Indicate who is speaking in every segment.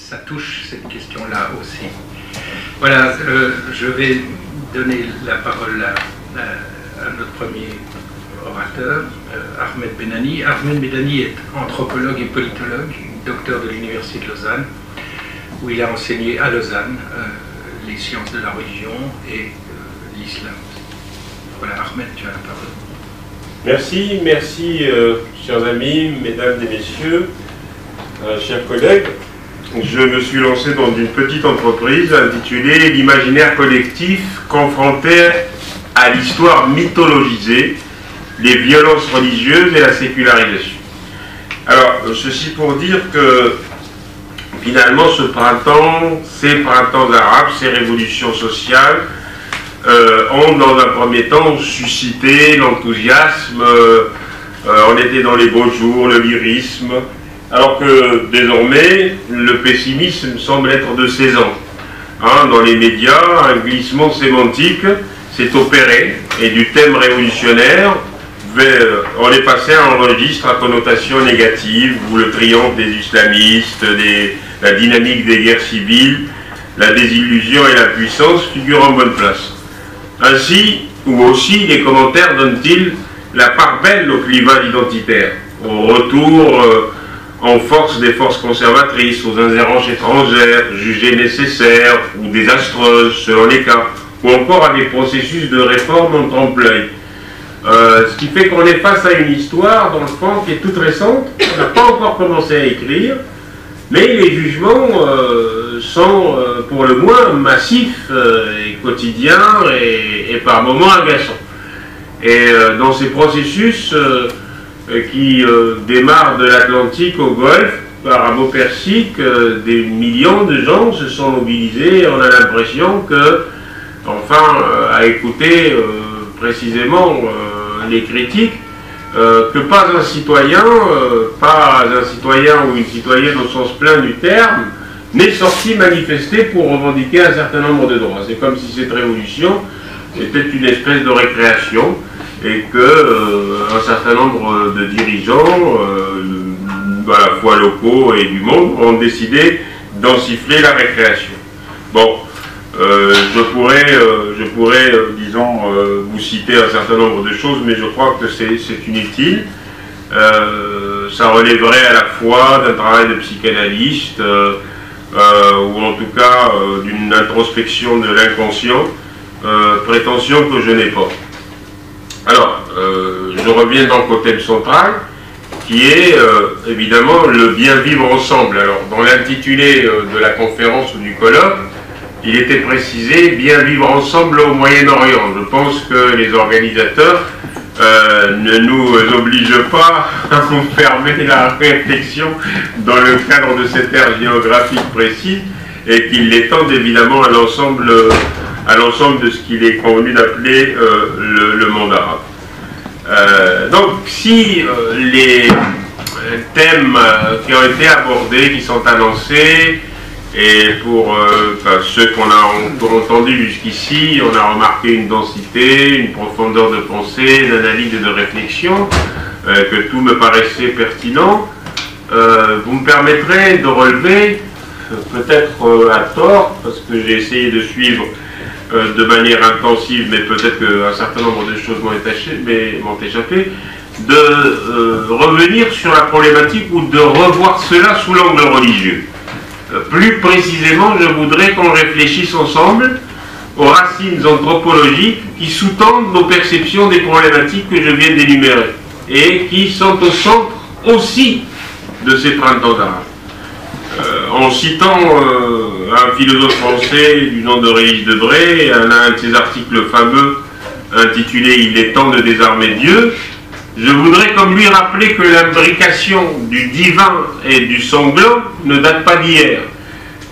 Speaker 1: Ça touche cette question-là aussi. Voilà, je vais donner la parole à notre premier orateur, Ahmed Benani. Ahmed Benani est anthropologue et politologue, docteur de l'Université de Lausanne, où il a enseigné à Lausanne les sciences de la religion et l'islam. Voilà, Ahmed, tu as la parole.
Speaker 2: Merci, chers amis, mesdames et messieurs, chers collègues. Je me suis lancé dans une petite entreprise intitulée l'imaginaire collectif confronté à l'histoire mythologisée, les violences religieuses et la sécularisation. Alors, ceci pour dire que finalement ce printemps, ces printemps arabes, ces révolutions sociales ont dans un premier temps suscité l'enthousiasme, on était dans les beaux jours, le lyrisme, alors que désormais le pessimisme semble être de saison. Dans les médias, un glissement sémantique s'est opéré et du thème révolutionnaire, on est passé à un registre à connotation négative où le triomphe des islamistes, la dynamique des guerres civiles, la désillusion et la puissance figurent en bonne place. Ainsi, ou aussi, les commentaires donnent-ils la part belle au climat identitaire, au retour en force des forces conservatrices, aux ingérences étrangères, jugées nécessaires ou désastreuses selon les cas, ou encore à des processus de réforme en trompe-l'œil. Ce qui fait qu'on est face à une histoire, dans le fond, qui est toute récente, on n'a pas encore commencé à écrire, mais les jugements sont pour le moins massifs et quotidiens et par moments agaçants. Et dans ces processus qui démarrent de l'Atlantique au Golfe, arabo-persique, des millions de gens se sont mobilisés et on a l'impression que, enfin, à écouter précisément les critiques, que pas un citoyen ou une citoyenne au sens plein du terme, n'est sorti manifester pour revendiquer un certain nombre de droits. C'est comme si cette révolution était une espèce de récréation et que un certain nombre de dirigeants, à la fois locaux et du monde, ont décidé d'en siffler la récréation. Bon, je pourrais disons, vous citer un certain nombre de choses, mais je crois que c'est inutile. Ça relèverait à la fois d'un travail de psychanalyste, ou en tout cas d'une introspection de l'inconscient, prétention que je n'ai pas. Alors, je reviens donc au thème central, qui est évidemment le bien vivre ensemble. Alors, dans l'intitulé de la conférence ou du colloque, il était précisé bien vivre ensemble au Moyen-Orient. Je pense que les organisateurs ne nous obligent pas à fermer la réflexion dans le cadre de cette aire géographique précise et qu'ils l'étendent évidemment à l'ensemble de ce qu'il est convenu d'appeler le monde arabe. Donc si les thèmes qui ont été abordés, qui sont annoncés, et pour ceux qu'on a entendus jusqu'ici, on a remarqué une densité, une profondeur de pensée, d'analyse et de réflexion, que tout me paraissait pertinent. Vous me permettrez de relever, peut-être à tort, parce que j'ai essayé de suivre de manière intensive, mais peut-être qu'un certain nombre de choses m'ont échappé, de revenir sur la problématique ou de revoir cela sous l'angle religieux. Plus précisément, je voudrais qu'on réfléchisse ensemble aux racines anthropologiques qui sous-tendent nos perceptions des problématiques que je viens d'énumérer et qui sont au centre aussi de ces printemps arabes. En citant un philosophe français du nom de Régis Debray, un de ses articles fameux intitulé « Il est temps de désarmer Dieu », je voudrais comme lui rappeler que l'imbrication du divin et du sanglant ne date pas d'hier.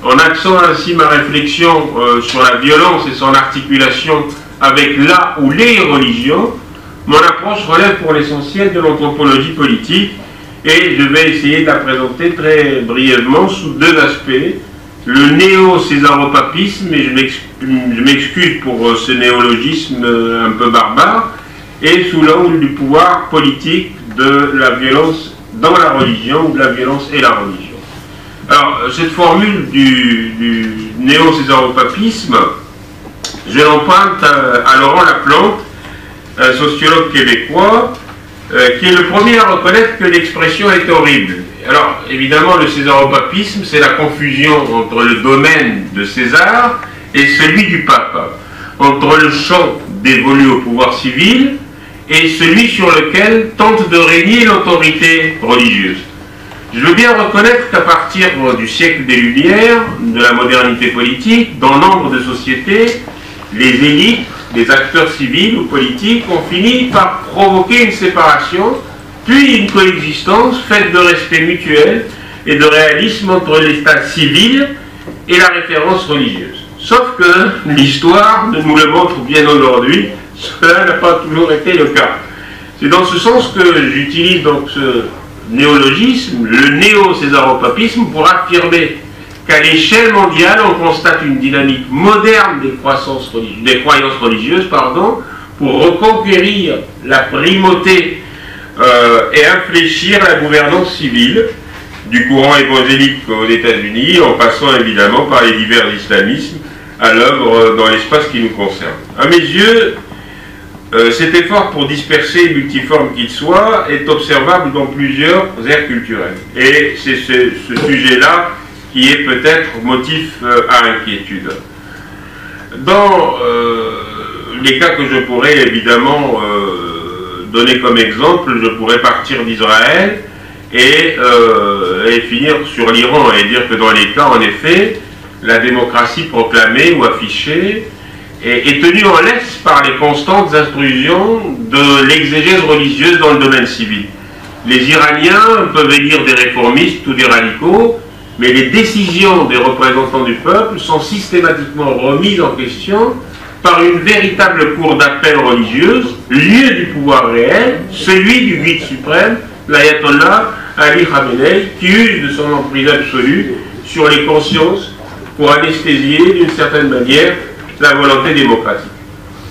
Speaker 2: En axant ainsi ma réflexion sur la violence et son articulation avec la ou les religions, mon approche relève pour l'essentiel de l'anthropologie politique et je vais essayer de la présenter très brièvement sous deux aspects, le néo-césaropapisme, et je m'excuse pour ce néologisme un peu barbare, est sous l'angle du pouvoir politique de la violence dans la religion, ou de la violence et la religion. Alors, cette formule du néo-césaropapisme, je l'emprunte à Laurent Laplante, un sociologue québécois, qui est le premier à reconnaître que l'expression est horrible. Alors, évidemment, le césaropapisme, c'est la confusion entre le domaine de César et celui du pape, entre le champ dévolu au pouvoir civil et celui sur lequel tente de régner l'autorité religieuse. Je veux bien reconnaître qu'à partir du siècle des Lumières, de la modernité politique, dans nombre de sociétés, les élites, les acteurs civils ou politiques ont fini par provoquer une séparation, puis une coexistence faite de respect mutuel et de réalisme entre l'état civil et la référence religieuse. Sauf que l'histoire nous le montre bien aujourd'hui, cela n'a pas toujours été le cas. C'est dans ce sens que j'utilise donc ce néologisme, le néo-césaropapisme, pour affirmer qu'à l'échelle mondiale, on constate une dynamique moderne des croyances religieuses, pour reconquérir la primauté et infléchir la gouvernance civile du courant évangélique aux États-Unis, en passant évidemment par les divers islamismes à l'œuvre dans l'espace qui nous concerne. À mes yeux, cet effort pour disperser, multiforme qu'il soit, est observable dans plusieurs aires culturelles. Et c'est ce sujet-là qui est peut-être motif à inquiétude. Dans les cas que je pourrais évidemment donner comme exemple, je pourrais partir d'Israël et finir sur l'Iran et dire que dans les cas, en effet, la démocratie proclamée ou affichée est tenue en laisse par les constantes intrusions de l'exégèse religieuse dans le domaine civil. Les Iraniens peuvent élire des réformistes ou des radicaux, mais les décisions des représentants du peuple sont systématiquement remises en question par une véritable cour d'appel religieuse, lieu du pouvoir réel, celui du guide suprême, l'ayatollah Ali Khamenei, qui use de son emprise absolue sur les consciences pour anesthésier d'une certaine manière la volonté démocratique.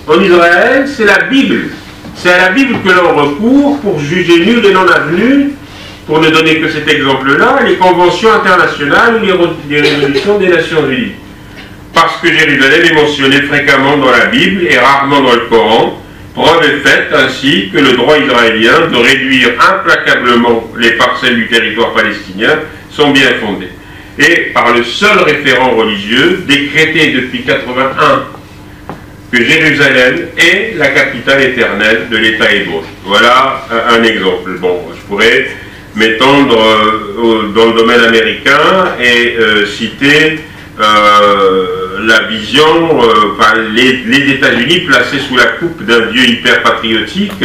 Speaker 2: En Israël, c'est la Bible. C'est à la Bible que l'on recourt pour juger nul et non avenu, pour ne donner que cet exemple-là, les conventions internationales ou les résolutions des Nations Unies. Parce que Jérusalem est mentionné fréquemment dans la Bible et rarement dans le Coran, preuve est faite ainsi que le droit israélien de réduire implacablement les parcelles du territoire palestinien sont bien fondés. Et par le seul référent religieux décrété depuis 1981 que Jérusalem est la capitale éternelle de l'État hébreu. Voilà un exemple. Bon, je pourrais m'étendre dans le domaine américain et citer la vision, les États-Unis placés sous la coupe d'un dieu hyper patriotique,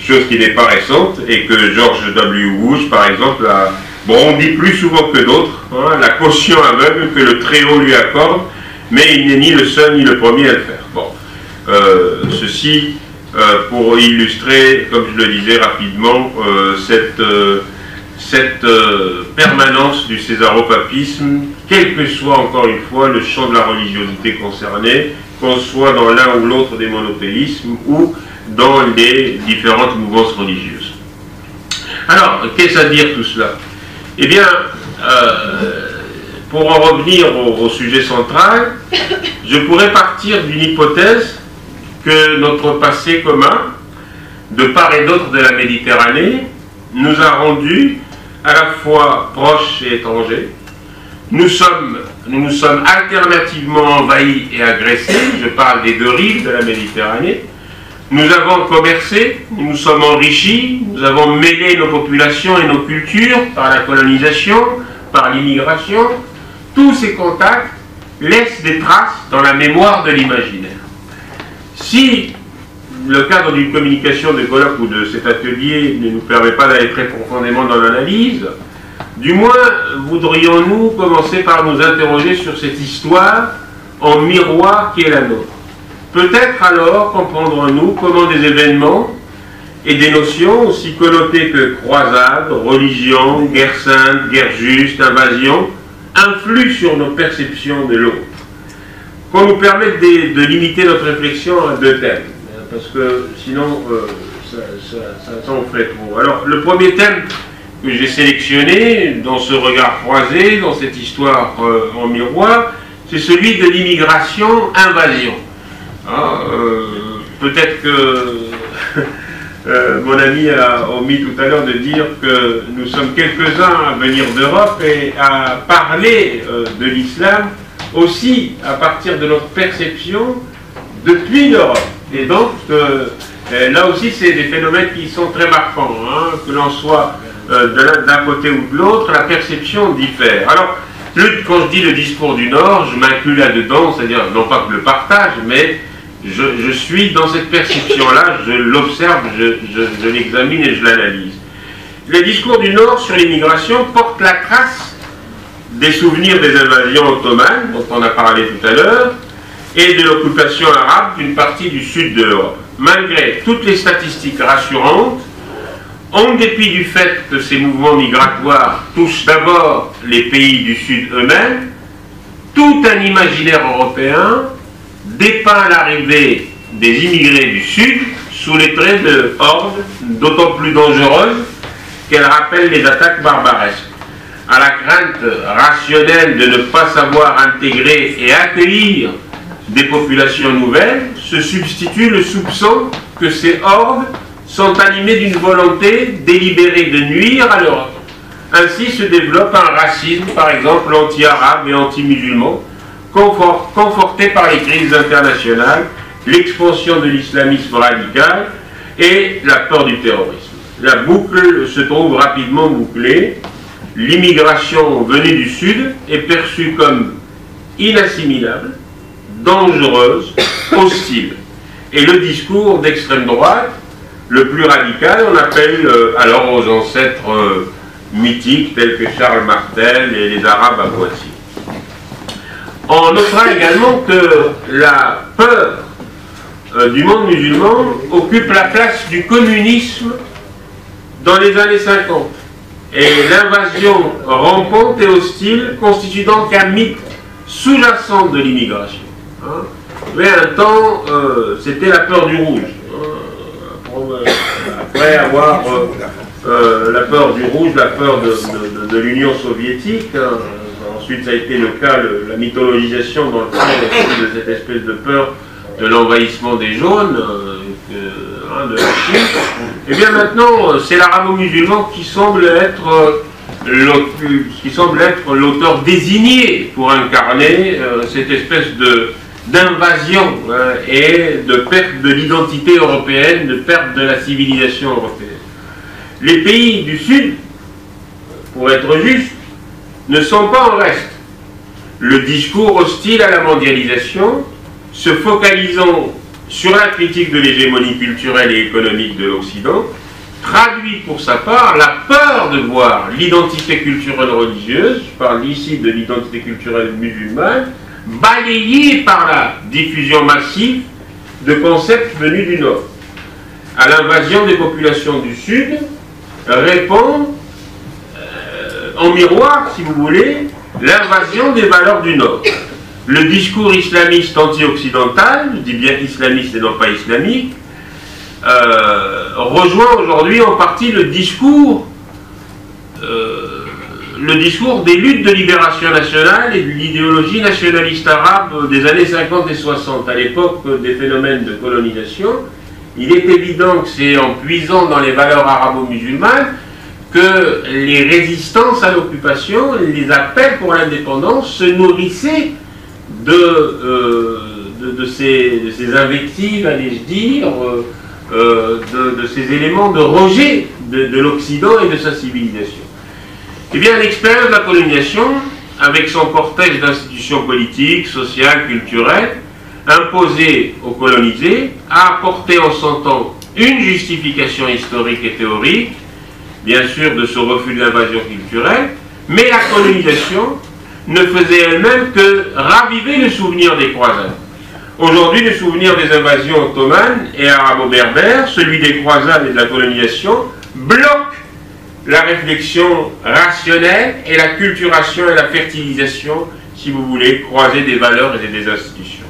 Speaker 2: chose qui n'est pas récente, et que George W. Bush, par exemple, a brandi plus souvent que d'autres, la caution aveugle que le Très-Haut lui accorde, mais il n'est ni le seul ni le premier à le faire. Bon, ceci pour illustrer, comme je le disais rapidement, cette permanence du césaropapisme, quel que soit encore une fois le champ de la religiosité concerné, qu'on soit dans l'un ou l'autre des monothéismes ou dans les différentes mouvances religieuses. Alors, qu'est-ce à dire tout cela? Eh bien, pour en revenir au sujet central, je pourrais partir d'une hypothèse que notre passé commun, de part et d'autre de la Méditerranée, nous a rendus à la fois proches et étrangers. Nous nous sommes alternativement envahis et agressés, je parle des deux rives de la Méditerranée. Nous avons commercé, nous nous sommes enrichis, nous avons mêlé nos populations et nos cultures par la colonisation, par l'immigration. Tous ces contacts laissent des traces dans la mémoire de l'imaginaire. Si le cadre d'une communication de colloque ou de cet atelier ne nous permet pas d'aller très profondément dans l'analyse, du moins voudrions-nous commencer par nous interroger sur cette histoire en miroir qui est la nôtre. Peut-être alors comprendrons-nous comment des événements et des notions aussi connotées que croisade, religion, guerre sainte, guerre juste, invasion, influe sur nos perceptions de l'autre. Qu'on nous permette de limiter notre réflexion à 2 thèmes, parce que sinon ça en ferait trop. Alors le premier thème que j'ai sélectionné dans ce regard croisé, dans cette histoire en miroir, c'est celui de l'immigration-invasion. Peut-être que mon ami a omis tout à l'heure de dire que nous sommes quelques-uns à venir d'Europe et à parler de l'islam aussi à partir de notre perception depuis l'Europe. Et donc, là aussi, c'est des phénomènes qui sont très marquants. Que l'on soit d'un côté ou de l'autre, la perception diffère. Alors, quand je dis le discours du Nord, je m'inclus là-dedans, c'est-à-dire non pas que je le partage, mais je suis dans cette perception-là, je l'observe, je l'examine et je l'analyse. Le discours du Nord sur l'immigration porte la trace des souvenirs des invasions ottomanes, dont on a parlé tout à l'heure, et de l'occupation arabe d'une partie du sud de l'Europe. Malgré toutes les statistiques rassurantes, en dépit du fait que ces mouvements migratoires touchent d'abord les pays du sud eux-mêmes, tout un imaginaire européen dépeint l'arrivée des immigrés du sud sous les traits de hordes d'autant plus dangereuses qu'elles rappellent les attaques barbaresques. À la crainte rationnelle de ne pas savoir intégrer et accueillir des populations nouvelles, se substitue le soupçon que ces hordes sont animées d'une volonté délibérée de nuire à l'Europe. Ainsi se développe un racisme, par exemple anti-arabe et anti-musulman, conforté par les crises internationales, l'expansion de l'islamisme radical et la peur du terrorisme. La boucle se trouve rapidement bouclée. L'immigration venue du Sud est perçue comme inassimilable, dangereuse, hostile. Et le discours d'extrême droite, le plus radical, on appelle alors aux ancêtres mythiques tels que Charles Martel et les Arabes à Poitiers. On notera également que la peur du monde musulman occupe la place du communisme dans les années 50. Et l'invasion rampante et hostile constitue donc un mythe sous-jacent de l'immigration. Mais un temps, c'était la peur du rouge. Après avoir la peur du rouge, la peur de l'Union soviétique, ensuite ça a été le cas, la mythologisation dans le fond de cette espèce de peur de l'envahissement des jaunes, de la Chine. Et bien maintenant, c'est l'arabo-musulman qui semble être l'auteur désigné pour incarner cette espèce d'invasion et de perte de l'identité européenne, de perte de la civilisation européenne. Les pays du Sud, pour être juste, ne sont pas en reste. Le discours hostile à la mondialisation, se focalisant sur la critique de l'hégémonie culturelle et économique de l'Occident, traduit pour sa part la peur de voir l'identité culturelle religieuse, je parle ici de l'identité culturelle musulmane, balayée par la diffusion massive de concepts venus du Nord. À l'invasion des populations du Sud répond en miroir, si vous voulez, l'invasion des valeurs du Nord. Le discours islamiste anti-occidental, je dis bien islamiste et non pas islamique, rejoint aujourd'hui en partie le discours des luttes de libération nationale et de l'idéologie nationaliste arabe des années 50 et 60, à l'époque des phénomènes de colonisation. Il est évident que c'est en puisant dans les valeurs arabo-musulmanes que les résistances à l'occupation, les appels pour l'indépendance se nourrissaient de ces invectives, allais-je dire, de ces éléments de rejet de l'Occident et de sa civilisation. Eh bien, l'expérience de la colonisation, avec son cortège d'institutions politiques, sociales, culturelles, imposées aux colonisés, a apporté en son temps une justification historique et théorique, bien sûr de ce refus de l'invasion culturelle, mais la colonisation ne faisait elle-même que raviver le souvenir des croisades. Aujourd'hui, le souvenir des invasions ottomanes et arabo-berbères, celui des croisades et de la colonisation, bloque la réflexion rationnelle et la culturation et la fertilisation, si vous voulez, croiser des valeurs et des institutions.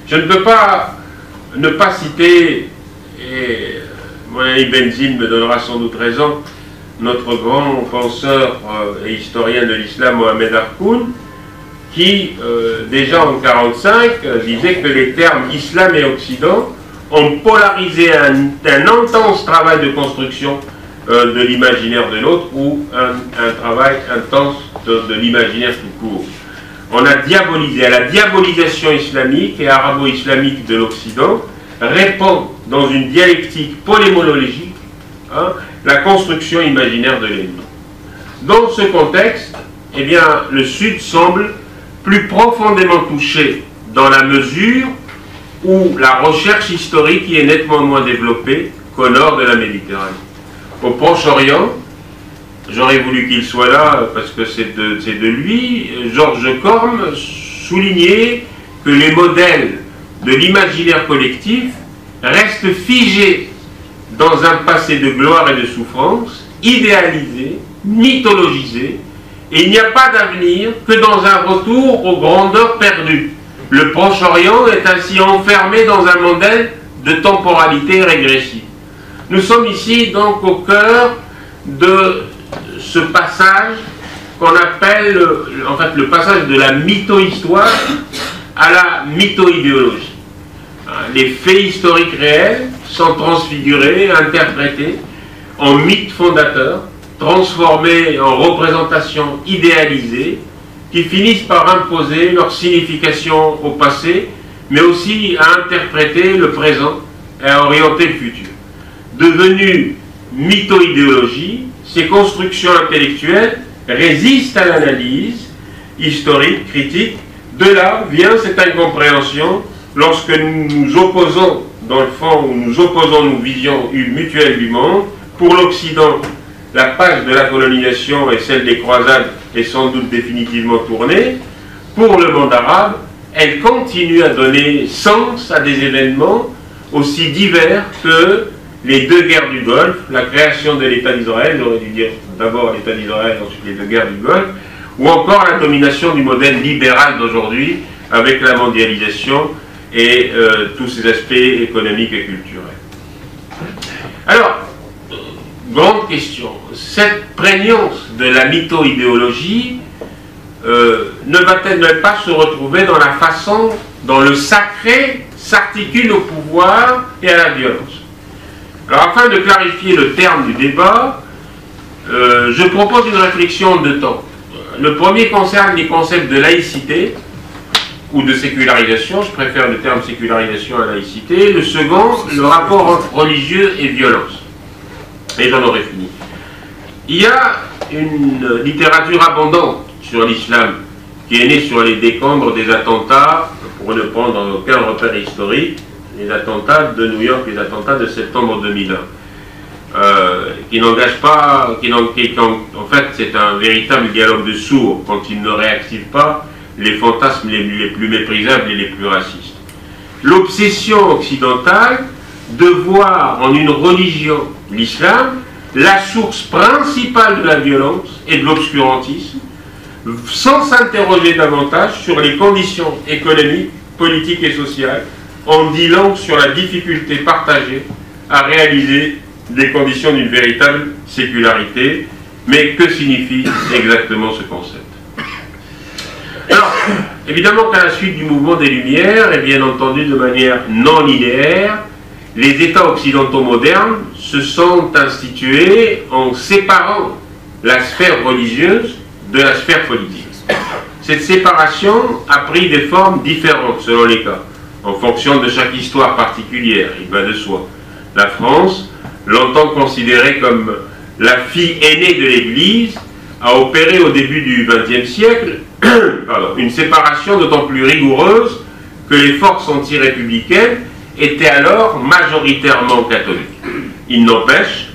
Speaker 2: Je ne peux pas ne pas citer, et mon ami Benzine me donnera sans doute raison, notre grand penseur et historien de l'islam Mohamed Harkoun, qui, déjà en 1945, disait que les termes islam et occident ont polarisé un intense travail de construction de l'imaginaire de l'autre, ou un travail intense de l'imaginaire tout court. On a diabolisé. À la diabolisation islamique et arabo-islamique de l'Occident répond dans une dialectique polémologique la construction imaginaire de l'ennemi. Dans ce contexte, eh bien, le Sud semble plus profondément touché dans la mesure où la recherche historique y est nettement moins développée qu'au nord de la Méditerranée. Au Proche-Orient, j'aurais voulu qu'il soit là parce que c'est de lui, Georges Corme soulignait que les modèles de l'imaginaire collectif restent figés dans un passé de gloire et de souffrance, idéalisé, mythologisé, et il n'y a pas d'avenir que dans un retour aux grandeurs perdues. Le Proche-Orient est ainsi enfermé dans un modèle de temporalité régressive. Nous sommes ici donc au cœur de ce passage qu'on appelle en fait le passage de la mytho-histoire à la mytho-idéologie. Les faits historiques réels sont transfigurés, interprétés en mythes fondateurs, transformés en représentations idéalisées qui finissent par imposer leur signification au passé, mais aussi à interpréter le présent et à orienter le futur. Devenues mytho-idéologie, ces constructions intellectuelles résistent à l'analyse historique, critique. De là vient cette incompréhension lorsque nous nous opposons, dans le fond, où nous opposons nos visions mutuelles du monde. Pour l'Occident, la page de la colonisation et celle des croisades est sans doute définitivement tournée. Pour le monde arabe, elle continue à donner sens à des événements aussi divers que les deux guerres du Golfe, la création de l'État d'Israël, j'aurais dû dire d'abord l'État d'Israël, ensuite les deux guerres du Golfe, ou encore la domination du modèle libéral d'aujourd'hui avec la mondialisation et tous ces aspects économiques et culturels. Alors, grande question, cette prégnance de la mytho-idéologie ne va-t-elle pas se retrouver dans la façon dont le sacré s'articule au pouvoir et à la violence? Alors, afin de clarifier le terme du débat, je propose une réflexion en deux temps. Le premier concerne les concepts de laïcité ou de sécularisation, je préfère le terme sécularisation à laïcité. Le second, le rapport entre religieux et violence. Et j'en aurai fini. Il y a une littérature abondante sur l'islam qui est née sur les décombres des attentats, pour ne prendre aucun repère historique, les attentats de New York, les attentats de septembre 2001, qui n'engagent pas, en fait c'est un véritable dialogue de sourds quand ils ne réactivent pas les fantasmes les plus méprisables et les plus racistes. L'obsession occidentale de voir en une religion, l'islam, la source principale de la violence et de l'obscurantisme, sans s'interroger davantage sur les conditions économiques, politiques et sociales, en dit long sur la difficulté partagée à réaliser des conditions d'une véritable sécularité. Mais que signifie exactement ce concept? Alors, évidemment qu'à la suite du mouvement des Lumières, et bien entendu de manière non linéaire, les États occidentaux modernes se sont institués en séparant la sphère religieuse de la sphère politique. Cette séparation a pris des formes différentes selon les cas, en fonction de chaque histoire particulière, il va de soi. La France, longtemps considérée comme la fille aînée de l'Église, a opéré au début du XXe siècle une séparation d'autant plus rigoureuse que les forces anti-républicaines étaient alors majoritairement catholiques. Il n'empêche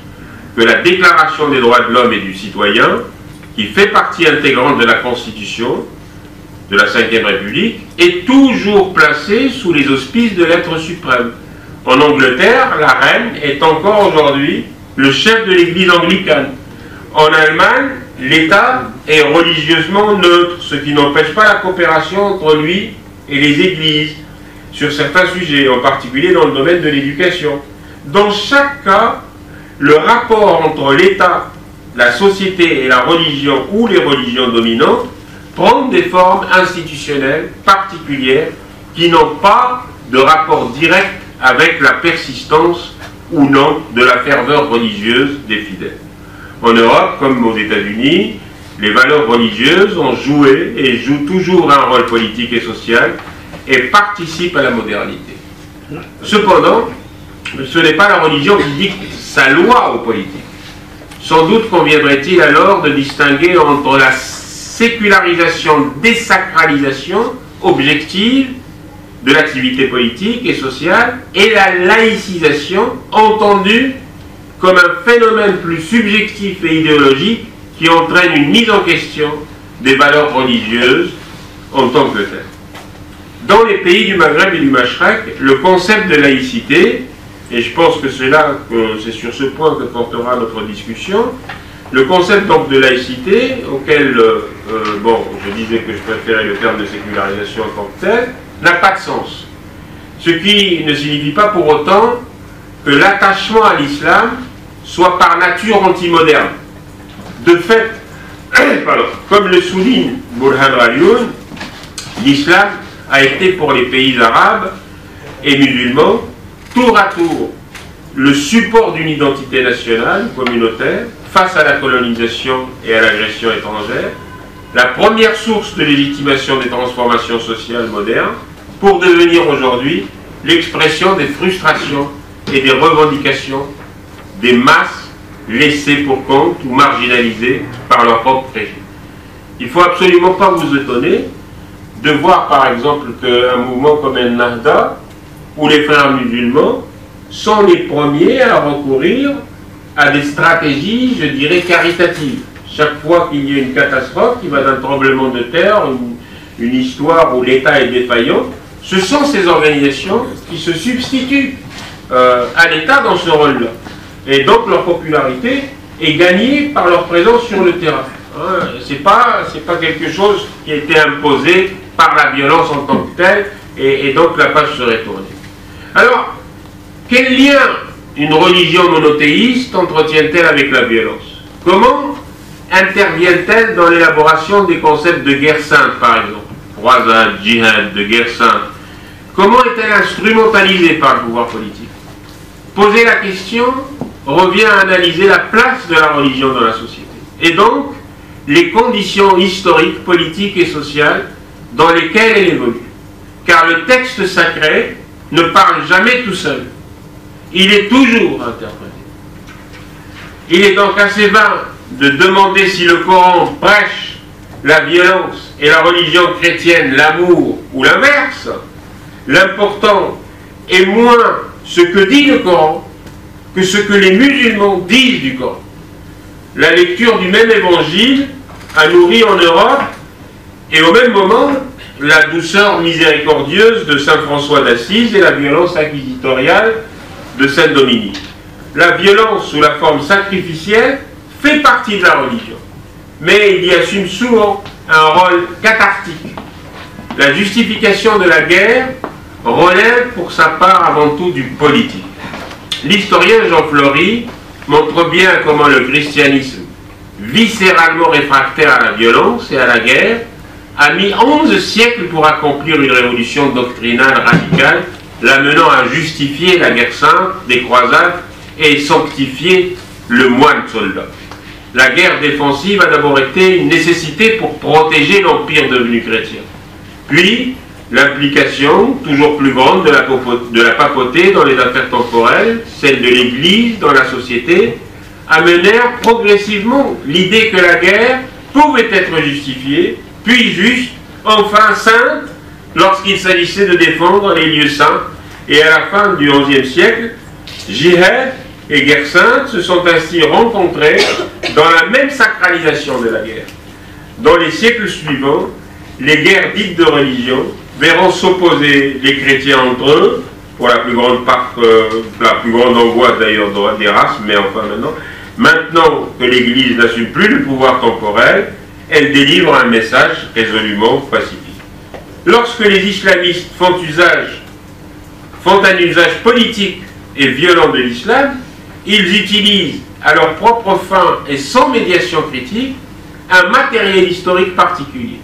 Speaker 2: que la Déclaration des droits de l'homme et du citoyen, qui fait partie intégrante de la Constitution de la Ve République, est toujours placée sous les auspices de l'être suprême. En Angleterre, la reine est encore aujourd'hui le chef de l'église anglicane. En Allemagne, l'État est religieusement neutre, ce qui n'empêche pas la coopération entre lui et les églises sur certains sujets, en particulier dans le domaine de l'éducation. Dans chaque cas, le rapport entre l'État, la société et la religion ou les religions dominantes prend des formes institutionnelles particulières qui n'ont pas de rapport direct avec la persistance ou non de la ferveur religieuse des fidèles. En Europe, comme aux États-Unis, les valeurs religieuses ont joué et jouent toujours un rôle politique et social et participent à la modernité. Cependant, ce n'est pas la religion qui dicte sa loi aux politiques. Sans doute conviendrait-il alors de distinguer entre la sécularisation, désacralisation objective de l'activité politique et sociale et la laïcisation entendue comme un phénomène plus subjectif et idéologique qui entraîne une mise en question des valeurs religieuses en tant que telles. Dans les pays du Maghreb et du Mashrek, le concept de laïcité, et je pense que c'est sur ce point que portera notre discussion, le concept donc de laïcité, auquel, je disais que je préférais le terme de sécularisation en tant que tel, n'a pas de sens. Ce qui ne signifie pas pour autant que l'attachement à l'islam soit par nature anti-moderne. De fait, comme le souligne Burhan Rayoun, l'islam a été pour les pays arabes et musulmans, tour à tour, le support d'une identité nationale, communautaire, face à la colonisation et à l'agression étrangère, la première source de légitimation des transformations sociales modernes, pour devenir aujourd'hui l'expression des frustrations et des revendications des masses laissées pour compte ou marginalisées par leur propre régime. Il ne faut absolument pas vous étonner de voir par exemple qu'un mouvement comme El Nahda ou les frères musulmans sont les premiers à recourir à des stratégies, je dirais, caritatives. Chaque fois qu'il y a une catastrophe, qui va d'un tremblement de terre, une histoire où l'État est défaillant, ce sont ces organisations qui se substituent à l'État dans ce rôle-là. Et donc leur popularité est gagnée par leur présence sur le terrain. C'est pas quelque chose qui a été imposé par la violence en tant que telle, et donc la page serait tournée. Alors, quel lien une religion monothéiste entretient-elle avec la violence? Comment intervient-elle dans l'élaboration des concepts de guerre sainte, par exemple? Croisade, djihad, de guerre sainte. Comment est-elle instrumentalisée par le pouvoir politique? Poser la question revient à analyser la place de la religion dans la société, et donc les conditions historiques, politiques et sociales dans lesquelles elle évolue. Car le texte sacré ne parle jamais tout seul. Il est toujours interprété. Il est donc assez vain de demander si le Coran prêche la violence et la religion chrétienne l'amour ou l'inverse. L'important est moins ce que dit le Coran que ce que les musulmans disent du Coran. La lecture du même évangile a nourri en Europe, et au même moment, la douceur miséricordieuse de saint François d'Assise et la violence inquisitoriale de saint Dominique. La violence sous la forme sacrificielle fait partie de la religion, mais il y assume souvent un rôle cathartique. La justification de la guerre relève pour sa part avant tout du politique. L'historien Jean Flory montre bien comment le christianisme, viscéralement réfractaire à la violence et à la guerre, a mis 11 siècles pour accomplir une révolution doctrinale radicale, l'amenant à justifier la guerre sainte des croisades et sanctifier le moine soldat. La guerre défensive a d'abord été une nécessité pour protéger l'empire devenu chrétien. Puis, l'implication toujours plus grande de la papauté dans les affaires temporelles, celle de l'Église dans la société, amenèrent progressivement l'idée que la guerre pouvait être justifiée, puis juste, enfin sainte, lorsqu'il s'agissait de défendre les lieux saints. Et à la fin du XIe siècle, jihad et guerre sainte se sont ainsi rencontrés dans la même sacralisation de la guerre. Dans les siècles suivants, les guerres dites de religion verront s'opposer les chrétiens entre eux, pour la plus grande part, la plus grande angoisse d'ailleurs d'Erasme, mais enfin maintenant que l'Église n'assume plus le pouvoir temporel, elle délivre un message résolument pacifique. Lorsque les islamistes font un usage politique et violent de l'islam, ils utilisent à leur propre fin et sans médiation critique un matériel historique particulier.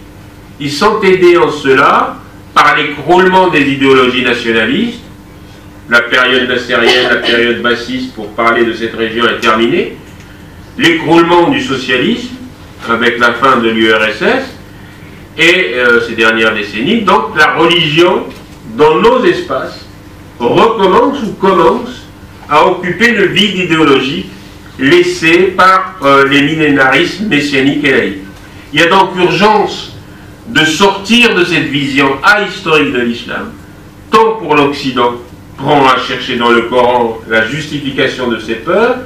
Speaker 2: Ils sont aidés en cela par l'écroulement des idéologies nationalistes. La période nassérienne, la période bassiste, pour parler de cette région, est terminée. L'écroulement du socialisme, avec la fin de l'URSS, et ces dernières décennies. Donc la religion, dans nos espaces, recommence ou commence à occuper le vide idéologique laissé par les millénarismes messianiques et laïques. Il y a donc urgence de sortir de cette vision ahistorique de l'islam, tant pour l'Occident, prend à chercher dans le Coran la justification de ses peurs,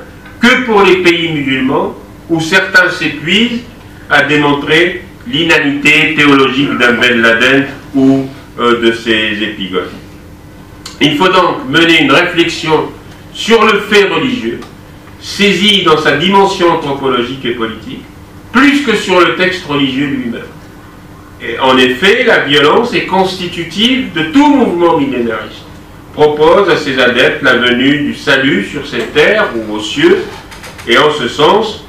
Speaker 2: que pour les pays musulmans, où certains s'épuisent à démontrer l'inanité théologique d'un Ben Laden ou de ses épigones. Il faut donc mener une réflexion sur le fait religieux, saisi dans sa dimension anthropologique et politique, plus que sur le texte religieux lui-même. Et en effet, la violence est constitutive de tout mouvement millénariste, propose à ses adeptes la venue du salut sur cette terre ou aux cieux, et en ce sens,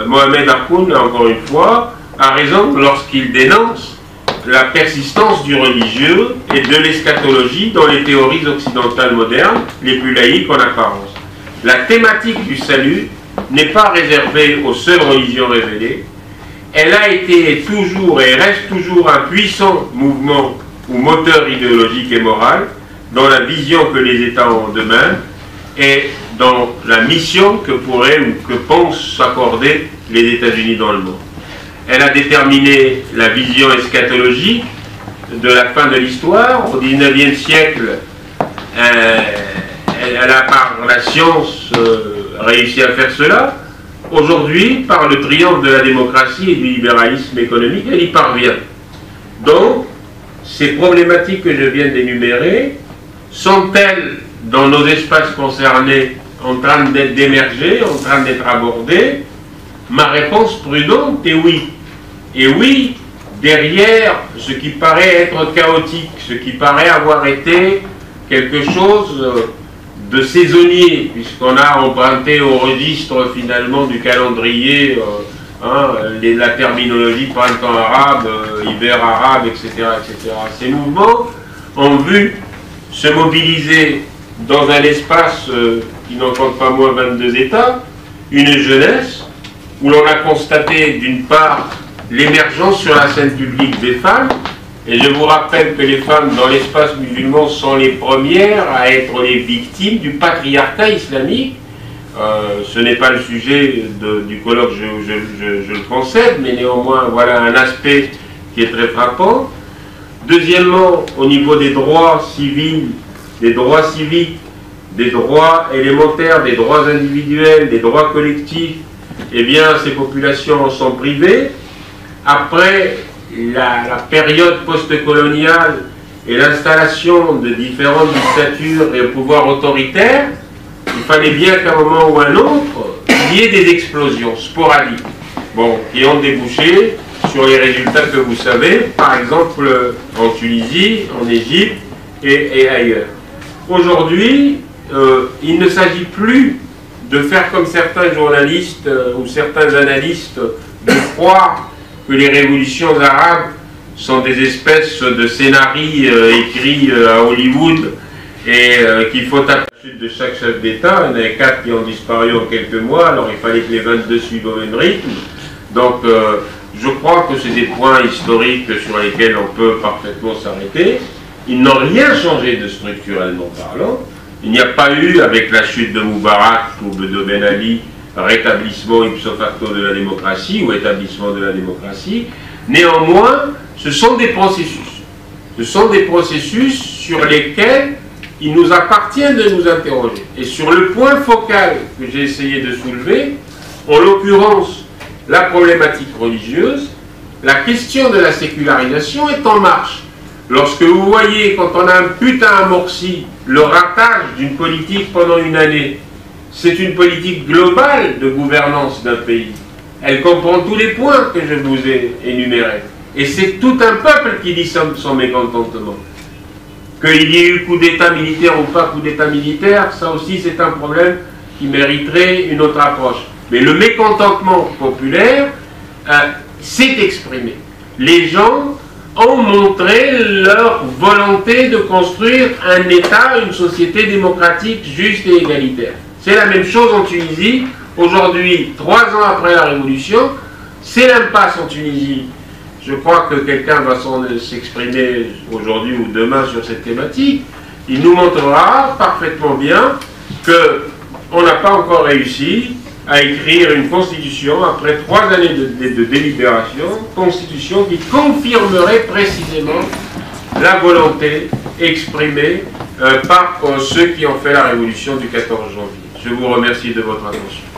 Speaker 2: Mohamed Haroun, encore une fois, a raison lorsqu'il dénonce la persistance du religieux et de l'eschatologie dans les théories occidentales modernes, les plus laïques en apparence. La thématique du salut n'est pas réservée aux seules religions révélées. Elle a été toujours et reste toujours un puissant mouvement ou moteur idéologique et moral dans la vision que les États ont d'eux-mêmes et dans la mission que pourraient ou que pensent s'accorder les États-Unis dans le monde. Elle a déterminé la vision eschatologique de la fin de l'histoire. Au XIXe siècle, elle a par la science réussi à faire cela. Aujourd'hui, par le triomphe de la démocratie et du libéralisme économique, elle y parvient. Donc, ces problématiques que je viens d'énumérer sont-elles, dans nos espaces concernés, en train d'émerger, en train d'être abordées? Ma réponse prudente est oui. Et oui, derrière ce qui paraît être chaotique, ce qui paraît avoir été quelque chose de saisonnier, puisqu'on a emprunté au registre finalement du calendrier la terminologie printemps arabe, hiver arabe, etc., etc. Ces mouvements ont vu se mobiliser dans un espace qui n'en compte pas moins 22 États, une jeunesse où l'on a constaté d'une part l'émergence sur la scène publique des femmes, et je vous rappelle que les femmes dans l'espace musulman sont les premières à être les victimes du patriarcat islamique. Ce n'est pas le sujet du colloque, je le concède, mais néanmoins voilà un aspect qui est très frappant. Deuxièmement, au niveau des droits civils, des droits civiques, des droits élémentaires, des droits individuels, des droits collectifs, eh bien ces populations en sont privées. Après la période post-coloniale et l'installation de différentes dictatures et pouvoirs autoritaires, il fallait bien qu'à un moment ou à un autre, il y ait des explosions sporadiques, qui ont débouché sur les résultats que vous savez, par exemple en Tunisie, en Égypte et ailleurs. Aujourd'hui, il ne s'agit plus de faire comme certains journalistes ou certains analystes de croire que les révolutions arabes sont des espèces de scénarios écrits à Hollywood et qu'il faut taper la chute de chaque chef d'État. Il y en a 4 qui ont disparu en quelques mois, alors il fallait que les 22 suivent au même rythme. Donc je crois que c'est des points historiques sur lesquels on peut parfaitement s'arrêter. Ils n'ont rien changé de structurellement parlant. Il n'y a pas eu, avec la chute de Moubarak ou de Ben Ali, rétablissement ipso facto de la démocratie ou établissement de la démocratie. Néanmoins, ce sont des processus. Ce sont des processus sur lesquels il nous appartient de nous interroger. Et sur le point focal que j'ai essayé de soulever, en l'occurrence la problématique religieuse, la question de la sécularisation est en marche. Lorsque vous voyez, quand on a un putain amorci, le ratage d'une politique pendant une année, c'est une politique globale de gouvernance d'un pays. Elle comprend tous les points que je vous ai énumérés. Et c'est tout un peuple qui dit son mécontentement. Qu'il y ait eu coup d'État militaire ou pas coup d'État militaire, ça aussi c'est un problème qui mériterait une autre approche. Mais le mécontentement populaire s'est exprimé. Les gens ont montré leur volonté de construire un État, une société démocratique juste et égalitaire. C'est la même chose en Tunisie. Aujourd'hui, 3 ans après la Révolution, c'est l'impasse en Tunisie. Je crois que quelqu'un va s'exprimer aujourd'hui ou demain sur cette thématique. Il nous montrera parfaitement bien qu'on n'a pas encore réussi à écrire une constitution après 3 années de délibération, constitution qui confirmerait précisément la volonté exprimée par ceux qui ont fait la révolution du 14 janvier. Je vous remercie de votre attention.